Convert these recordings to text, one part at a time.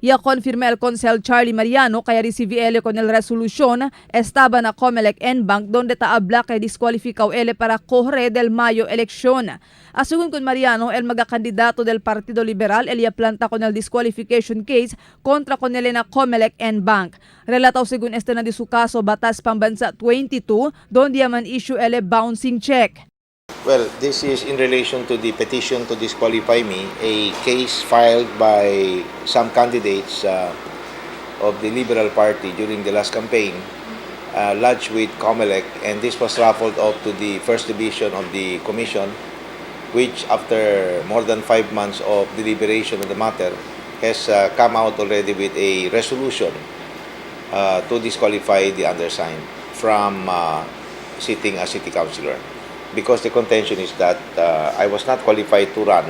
Ya confirma el Consel Charlie Mariano kaya recibe ele con el resolución estaba na Comelec N-Bank donde taabla kay diskwalifikaw ele para corre del Mayo eleksyon. Asugun con Mariano, el magakandidato del Partido Liberal, el planta con el disqualification case kontra con ele na Comelec N-Bank. Relataw según este na di su kaso Batas Pambansa 22 donde man issue ele bouncing check. Well, this is in relation to the petition to disqualify me, a case filed by some candidates of the Liberal Party during the last campaign, lodged with Comelec, and this was raffled off to the First Division of the Commission, which after more than 5 months of deliberation of the matter, has come out already with a resolution to disqualify the undersigned from sitting as city councillor. Because the contention is that I was not qualified to run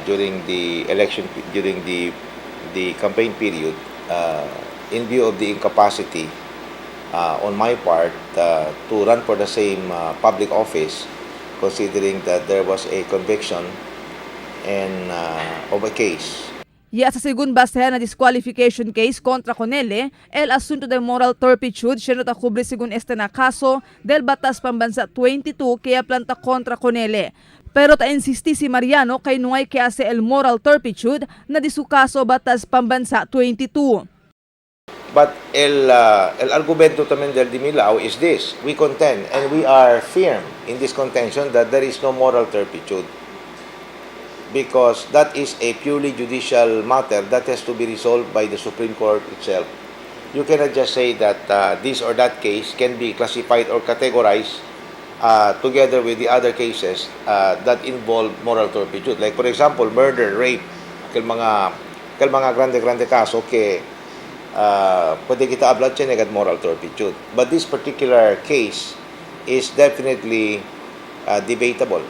during the election, during the campaign period, in view of the incapacity on my part to run for the same public office, considering that there was a conviction and of a case. Ya sa segun basehan na disqualification case kontra con ele, el asunto de moral turpitude siya nota kubre segun este na kaso del Batas Pambansa 22 kaya planta kontra con ele. Pero ta insisti si Mariano kay nuay kaya se el moral turpitude na di su kaso Batas Pambansa 22. But el argumento también del Dimilao is this: we contend and we are firm in this contention that there is no moral turpitude, because that is a purely judicial matter that has to be resolved by the Supreme Court itself. You cannot just say that this or that case can be classified or categorized together with the other cases that involve moral turpitude. Like for example, murder, rape, kay mga grande kaso ke pwede kita ablat siya negat moral turpitude. But this particular case is definitely debatable.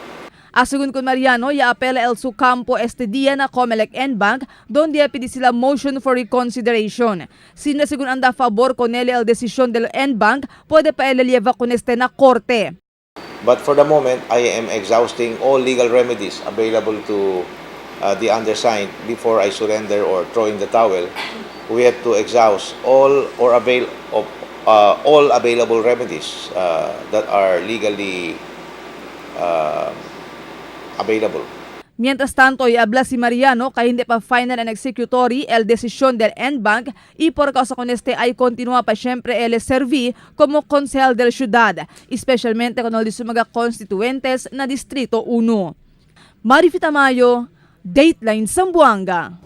Asugun con Mariano, ya apela el su campo este día na Comelec N-Bank, donde pidi sila motion for reconsideration. Sino segun anda favor con ele el desisyon del N-Bank, pwede pa ele lleva con este na korte. But for the moment, I am exhausting all legal remedies available to the undersigned before I surrender or throw in the towel. We have to exhaust all available remedies that are legally available. Mientras tanto, iabla si Mariano kay hindi pa final and executory el desisyon del N-Bank y por causa con este ay continúa pa siyempre el serví como konsehal del syudad, especialmente con el de mga constituentes na Distrito 1. Marifita Mayo, Dateline Zamboanga.